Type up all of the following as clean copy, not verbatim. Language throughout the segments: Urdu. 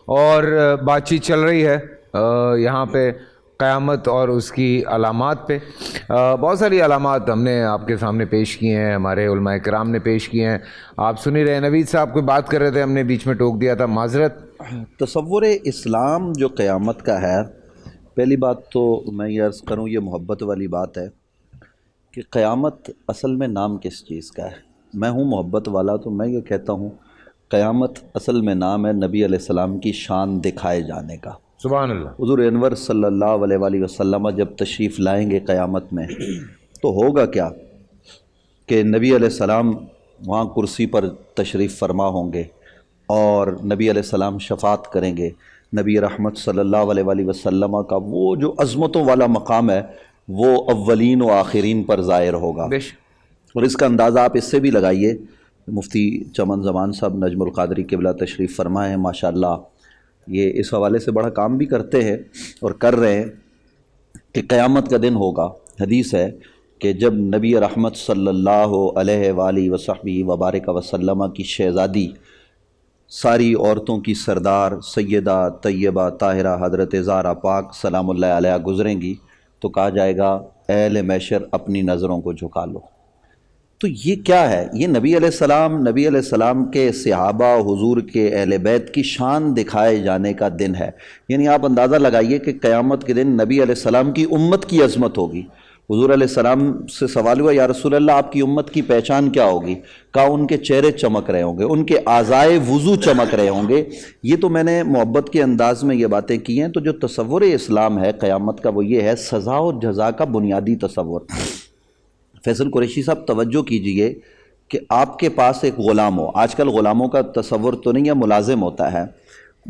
اور بات چیت چل رہی ہے یہاں پہ قیامت اور اس کی علامات پہ. بہت ساری علامات ہم نے آپ کے سامنے پیش کی ہیں، ہمارے علماء کرام نے پیش کی ہیں. آپ سن ہی رہے ہیں. نوید صاحب کوئی بات کر رہے تھے، ہم نے بیچ میں ٹوک دیا تھا، معذرت. تصور اسلام جو قیامت کا ہے، پہلی بات تو میں یہ عرض کروں، یہ محبت والی بات ہے کہ قیامت اصل میں نام کس چیز کا ہے. میں ہوں محبت والا، تو میں یہ کہتا ہوں قیامت اصل میں نام ہے نبی علیہ السلام کی شان دکھائے جانے کا. سبحان اللہ. حضور انور صلی اللہ علیہ وآلہ وسلم جب تشریف لائیں گے قیامت میں، تو ہوگا کیا کہ نبی علیہ السلام وہاں کرسی پر تشریف فرما ہوں گے اور نبی علیہ السلام شفاعت کریں گے. نبی رحمت صلی اللہ علیہ وآلہ وسلم کا وہ جو عظمتوں والا مقام ہے، وہ اولین و آخرین پر ظاہر ہوگا. اور اس کا اندازہ آپ اس سے بھی لگائیے، مفتی چمن زمان صاحب نجم القادری قبلہ تشریف فرمائے ہیں، ماشاءاللہ یہ اس حوالے سے بڑا کام بھی کرتے ہیں اور کر رہے ہیں کہ قیامت کا دن ہوگا. حدیث ہے کہ جب نبی رحمت صلی اللہ علیہ وآلہ وصحبہ وبارک وسلم کی شہزادی، ساری عورتوں کی سردار سیدہ طیبہ طاہرہ حضرت زہرا پاک سلام اللہ علیہ گزریں گی، تو کہا جائے گا اے اہل محشر اپنی نظروں کو جھکا لو. تو یہ کیا ہے؟ یہ نبی علیہ السلام کے صحابہ، حضور کے اہل بیت کی شان دکھائے جانے کا دن ہے. یعنی آپ اندازہ لگائیے کہ قیامت کے دن نبی علیہ السلام کی امت کی عظمت ہوگی. حضور علیہ السلام سے سوال ہوا یا رسول اللہ آپ کی امت کی پہچان کیا ہوگی؟ کہا ان کے چہرے چمک رہے ہوں گے، ان کے اعضائے وضو چمک رہے ہوں گے. یہ تو میں نے محبت کے انداز میں یہ باتیں کی ہیں. تو جو تصور اسلام ہے قیامت کا، وہ یہ ہے سزا اور جزا کا بنیادی تصور. فیصل قریشی صاحب توجہ کیجئے کہ آپ کے پاس ایک غلام ہو. آج کل غلاموں کا تصور تو نہیں ہے، ملازم ہوتا ہے.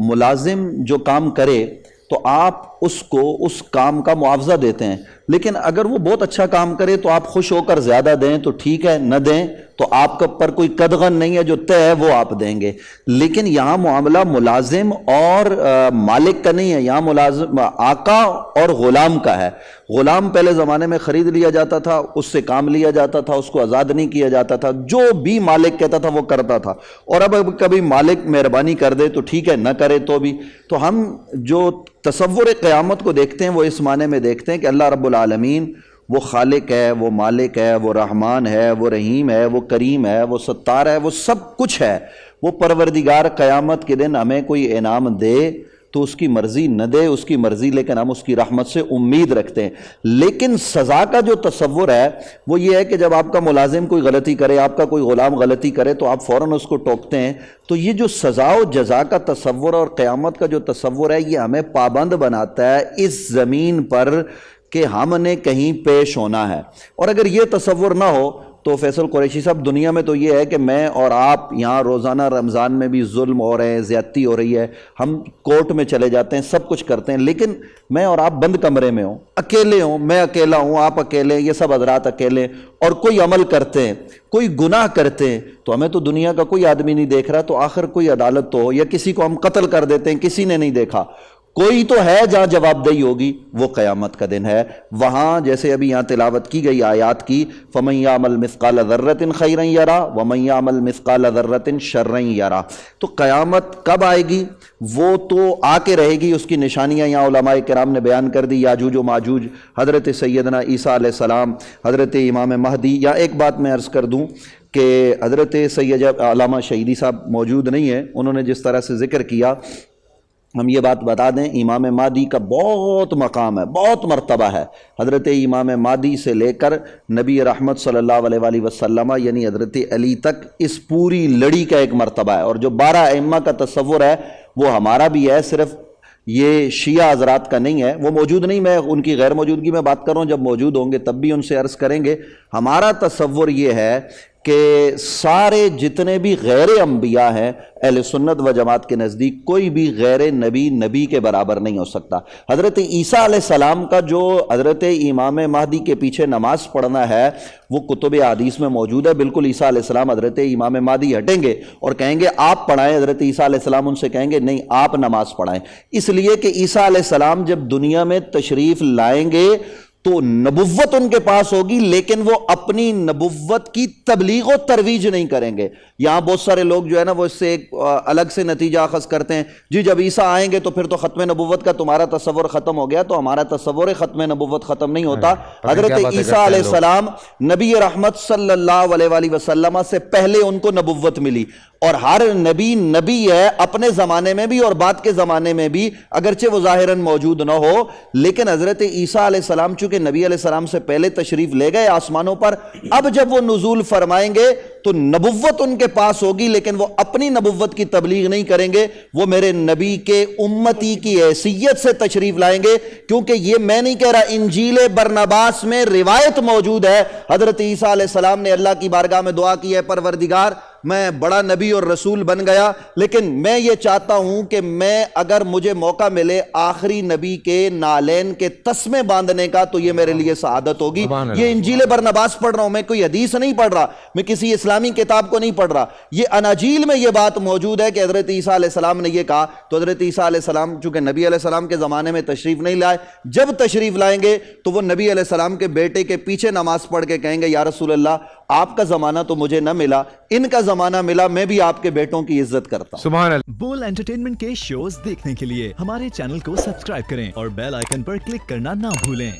ملازم جو کام کرے تو آپ اس کو اس کام کا معاوضہ دیتے ہیں، لیکن اگر وہ بہت اچھا کام کرے تو آپ خوش ہو کر زیادہ دیں تو ٹھیک ہے، نہ دیں تو آپ کا پر کوئی قدغن نہیں ہے، جو طے ہے وہ آپ دیں گے. لیکن یہاں معاملہ ملازم اور مالک کا نہیں ہے، یہاں ملازم آقا اور غلام کا ہے. غلام پہلے زمانے میں خرید لیا جاتا تھا، اس سے کام لیا جاتا تھا، اس کو آزاد نہیں کیا جاتا تھا، جو بھی مالک کہتا تھا وہ کرتا تھا. اور اب کبھی مالک مہربانی کر دے تو ٹھیک ہے، نہ کرے تو بھی. تو ہم جو تصور قیامت کو دیکھتے ہیں وہ اس معنی میں دیکھتے ہیں کہ اللہ رب العالمین وہ خالق ہے، وہ مالک ہے، وہ رحمان ہے، وہ رحیم ہے، وہ کریم ہے، وہ ستار ہے، وہ سب کچھ ہے. وہ پروردگار قیامت کے دن ہمیں کوئی انعام دے تو اس کی مرضی، نہ دے اس کی مرضی، لیکن ہم اس کی رحمت سے امید رکھتے ہیں. لیکن سزا کا جو تصور ہے وہ یہ ہے کہ جب آپ کا ملازم کوئی غلطی کرے، آپ کا کوئی غلام غلطی کرے تو آپ فوراً اس کو ٹوکتے ہیں. تو یہ جو سزا و جزا کا تصور اور قیامت کا جو تصور ہے، یہ ہمیں پابند بناتا ہے اس زمین پر کہ ہم نے کہیں پیش ہونا ہے. اور اگر یہ تصور نہ ہو تو فیصل قریشی صاحب دنیا میں تو یہ ہے کہ میں اور آپ یہاں روزانہ رمضان میں بھی ظلم ہو رہے ہیں، زیادتی ہو رہی ہے، ہم کورٹ میں چلے جاتے ہیں، سب کچھ کرتے ہیں، لیکن میں اور آپ بند کمرے میں ہوں، اکیلے ہوں، میں اکیلا ہوں، آپ اکیلے، یہ سب حضرات اکیلے، اور کوئی عمل کرتے ہیں، کوئی گناہ کرتے ہیں، تو ہمیں تو دنیا کا کوئی آدمی نہیں دیکھ رہا، تو آخر کوئی عدالت تو ہو. یا کسی کو ہم قتل کر دیتے ہیں، کسی نے نہیں دیکھا، کوئی تو ہے جہاں جواب دہی ہوگی، وہ قیامت کا دن ہے. وہاں جیسے ابھی یہاں تلاوت کی گئی آیات کی، فَمَن يَعْمَلْ مِثْقَالَ ذَرَّةٍ خَيْرًا يَرَهُ وَمَن يَعْمَلْ مِثْقَالَ ذَرَّةٍ شَرًّا يَرَهُ. تو قیامت کب آئے گی؟ وہ تو آ کے رہے گی. اس کی نشانیاں یہاں علماء کرام نے بیان کر دی، یاجوج و ماجوج، حضرت سیدنا عیسیٰ علیہ السلام، حضرت امام مہدی. یا ایک بات میں عرض کر دوں کہ حضرت سید علامہ شہیدی صاحب موجود نہیں ہیں، انہوں نے جس طرح سے ذکر کیا، ہم یہ بات بتا دیں، امام مہدی کا بہت مقام ہے، بہت مرتبہ ہے. حضرت امام مہدی سے لے کر نبی رحمت صلی اللہ علیہ وآلہ وسلم یعنی حضرت علی تک اس پوری لڑی کا ایک مرتبہ ہے. اور جو 12 ائمہ کا تصور ہے وہ ہمارا بھی ہے، صرف یہ شیعہ حضرات کا نہیں ہے. وہ موجود نہیں، میں ان کی غیر موجودگی میں بات کر رہا ہوں، جب موجود ہوں گے تب بھی ان سے عرض کریں گے. ہمارا تصور یہ ہے کہ سارے جتنے بھی غیر انبیاء ہیں، اہل سنت و جماعت کے نزدیک کوئی بھی غیر نبی کے برابر نہیں ہو سکتا. حضرت عیسیٰ علیہ السلام کا جو حضرت امام مہدی کے پیچھے نماز پڑھنا ہے وہ کتب حدیث میں موجود ہے. بالکل عیسیٰ علیہ السلام حضرت امام مہدی ہٹیں گے اور کہیں گے آپ پڑھائیں، حضرت عیسیٰ علیہ السلام ان سے کہیں گے نہیں آپ نماز پڑھائیں. اس لیے کہ عیسیٰ علیہ السلام جب دنیا میں تشریف لائیں گے تو نبوت ان کے پاس ہوگی لیکن وہ اپنی نبوت کی تبلیغ و ترویج نہیں کریں گے. یہاں بہت سارے لوگ جو ہے نا وہ اس سے ایک الگ سے نتیجہ اخذ کرتے ہیں, جی جب عیسیٰ آئیں گے تو پھر تو ختم نبوت کا تمہارا تصور ختم ہو گیا. تو ہمارا تصور ختم نبوت ختم نہیں ہوتا. حضرت عیسیٰ علیہ السلام نبی رحمت صلی اللہ علیہ وآلہ وسلم سے پہلے ان کو نبوت ملی, اور ہر نبی نبی ہے اپنے زمانے میں بھی اور بعد کے زمانے میں بھی, اگرچہ وہ ظاہراً موجود نہ ہو. لیکن حضرت عیسیٰ علیہ السلام چونکہ نبی علیہ السلام سے پہلے تشریف لے گئے آسمانوں پر, اب جب وہ نزول فرمائیں گے تو نبوت ان کے پاس ہوگی لیکن وہ اپنی نبوت کی تبلیغ نہیں کریں گے, وہ میرے نبی کے امتی کی حیثیت سے تشریف لائیں گے. کیونکہ یہ میں نہیں کہہ رہا, انجیل برنباس میں روایت موجود ہے, حضرت عیسیٰ علیہ السلام نے اللہ کی بارگاہ میں دعا کی ہے, پروردگار میں بڑا نبی اور رسول بن گیا, لیکن میں یہ چاہتا ہوں کہ میں اگر مجھے موقع ملے آخری نبی کے نالین کے تسمے باندھنے کا تو یہ میرے لیے سعادت ہوگی. یہ انجیل برنباس پڑھ رہا ہوں, میں کوئی حدیث نہیں پڑھ رہا, میں کسی اسلامی کتاب کو نہیں پڑھ رہا, یہ اناجیل میں یہ بات موجود ہے کہ حضرت عیسیٰ علیہ السلام نے یہ کہا. تو حضرت عیسیٰ علیہ السلام چونکہ نبی علیہ السلام کے زمانے میں تشریف نہیں لائے, جب تشریف لائیں گے تو وہ نبی علیہ السلام کے بیٹے کے پیچھے نماز پڑھ کے کہیں گے یا رسول اللہ آپ کا زمانہ تو مجھے نہ ملا, ان کا زمانہ ملا, میں بھی آپ کے بیٹوں کی عزت کرتا ہوں. سبحان اللہ. بول انٹرٹینمنٹ کے شوز دیکھنے کے لیے ہمارے چینل کو سبسکرائب کریں اور بیل آئیکن پر کلک کرنا نہ بھولیں.